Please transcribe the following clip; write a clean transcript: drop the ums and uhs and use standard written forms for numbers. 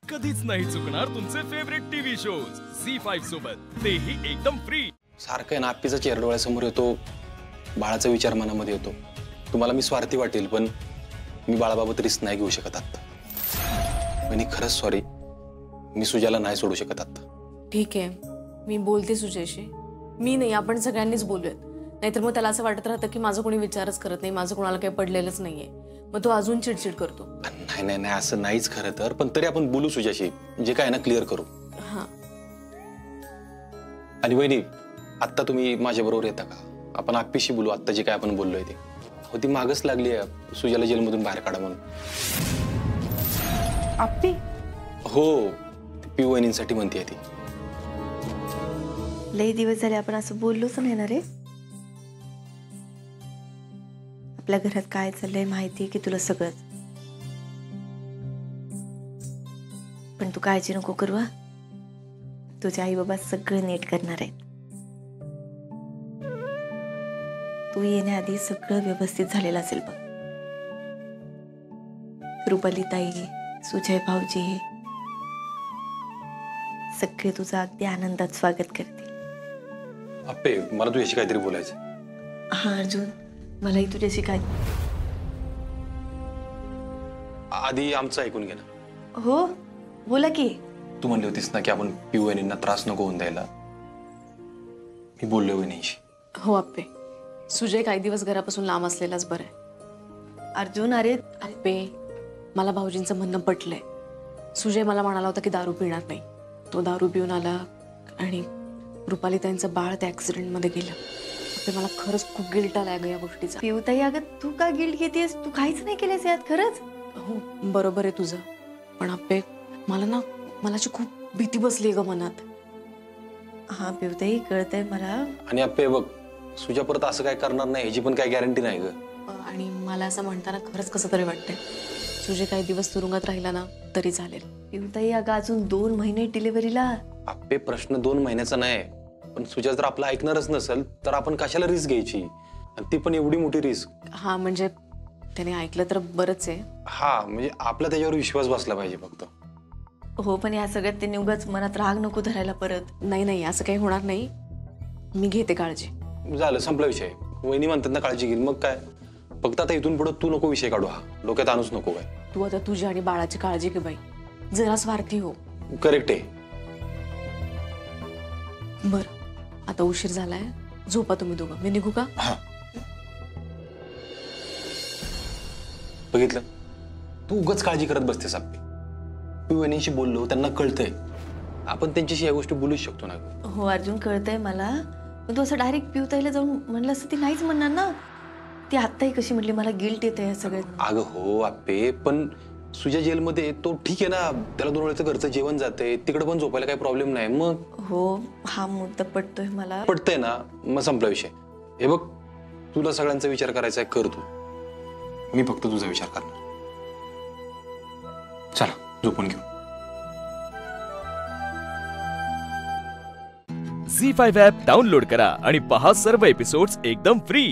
कधीच नाही चुकणार तुमचे फेवरेट टीव्ही शोज झी5 सोबत, तेही एकदम फ्री। सारखं ना आप्पीचा चेहरा डोळ्यासमोर येतो, बाळाचा विचार मनामध्ये येतो। तुम्हाला मी स्वार्थी वाटेल, पण मी बाळाबाबत रिस्क नाही घेऊ शकत आता। आणि खरंच सॉरी, मी सुजाला नाही सोडू शकत आता। ठीक आहे, मी बोलते सुजयशी। मी नाही, आपण सगळ्यांनीच बोलूयात, नाहीतर मग त्याला असं वाटत राहतं की माझं कोणी विचारच करत नाही, माझं कोणाला काही पडलेलंच नाहीये, मग तो अजून चिडचिड करतो। नाही नाही नाही, असं नाहीच खरं तर, पण तरी आपण बोलू सुजाशी, जे काय ना क्लिअर करू। हां। आणि वहिनी, आता तुम्ही माझ्या बरोबर येता का? आपण आप्पीशी बोलू, आता जे काय आपण बोललोय ते। हो, ती मागच लागली आहे सुजाला जेलमधून बाहेर काढा म्हणून। आप्पी? हो, पिऊ वहिनींसाठी म्हणते ती। लई दिवस झाले आपण असं बोललोच नाही ना रे। आपल्या घरात काय चाललंय माहिती की तुला सगळंच, पण तू काळजी नको करू हा। तुझे आई बाबा सगळं नीट करणार आहेत। तू येण्याआधी सगळं व्यवस्थित झालेलं असेल बघ। रुपाली ताई, सुजय भाऊजी सगळे तुझं अगदी आनंदात स्वागत करतील। आप्पे, मला तुझ्याशी काहीतरी बोलायचं। हा अर्जुन, मलाही तुझ्याशी काय। आधी आमचं ऐकून घे ना। हो, बोला की। तू म्हणली होतीस ना की आपण पिऊ वहिनींना त्रास नको होऊन द्यायला। मी बोललो वहिनींशी। हो आप्पे, सुजय काही दिवस घरापासून लांब असलेलाच बरं आहे। अर्जुन अरे आप्पे, मला भाऊजींचं म्हणणं पटलंय। सुजय मला म्हणाला होता की दारू पिणार नाही, तो दारू पिऊन आला आणि रुपाली ताईंचं बाळ त्या ऍक्सिडेंटमध्ये गेलं। आप्पे, मला खरंच खूप गिल्ट आलाय ग या गोष्टीचा। पिऊताई, अगं तू का गिल्ट घेतेस? तू काहीच नाही केलेस यात खरंच। हो बरोबर आहे तुझं, पण आप्पे मला खूप भीती बसली ग मनात। हा पिऊताई, कळतंय मला। आणि आप्पे बघ, सुजा परत असं काय करणार नाही ह्याची पण काय गॅरंटी नाही ग। आणि मला असं म्हणताना खरंच कसं तरी वाटतंय, सुजय काही दिवस तुरुंगात राहिला ना तरी चालेल। पिऊताई, अगं अजून 2 महिने डिलिव्हरीला। आप्पे, प्रश्न 2 महिन्याचा नाही, पण सुजा जर आपलं ऐकणारच नसेल तर आपण कशाला रिस्क घ्यायची, आणि ती पण एवढी मोठी रिस्क। हा म्हणजे त्याने ऐकलं तर बरंच आहे। हा म्हणजे आपला त्याच्यावर विश्वास बसला पाहिजे फक्त। हो, पण या सगळ्यात ते उगाच मनात राग नको धरायला परत। नाही नाही, असं काही होणार नाही, मी घेते काळजी। झालं, संपला विषय। वहिनी म्हणतात ना काळजी घेईल, मग काय। फक्त आता इथून पुढे तू नको विषय काढू, हा डोक्यात आणूच नको काय। तू आता तुझ्या आणि बाळाची काळजी घे बाई, जरा स्वार्थी हो। करेक्ट आहे। बरं, आता उशीर झालाय, झोपा तुम्ही दोघं, मी निघू का? हा, बघितलं, तू उगाच काळजी करत बसतेस आप्पे। तू वहिनींशी बोललो, त्यांना कळतंय, आपण त्यांच्याशी या गोष्टी बोलूच शकतो ना। हो अर्जुन, कळतंय मला, पण तू असं डायरेक्ट पिऊताईला जाऊन म्हणलं असतं ती नाहीच म्हणणार ना। ती आत्ताही कशी म्हटली मला गिल्ट येतंय या सगळ्यात। अगं हो आप्पे, पण सुजा जेलमध्ये तो ठीक आहे ना, त्याला 2 वेळचं घरचं जेवण जाते, तिकडे पण झोपायला काही प्रॉब्लेम नाही। मग हो, हा मुद्दा पटतोय मला। पटतंय ना, मग संपला विषय। हे बघ, तुला सगळ्यांचा विचार करायचा आहे, कर तू, मी फक्त तुझा विचार करणार। चला झोपून घेऊ। झी5 ॲप डाउनलोड करा आणि पहा सर्व एपिसोड्स एकदम फ्री।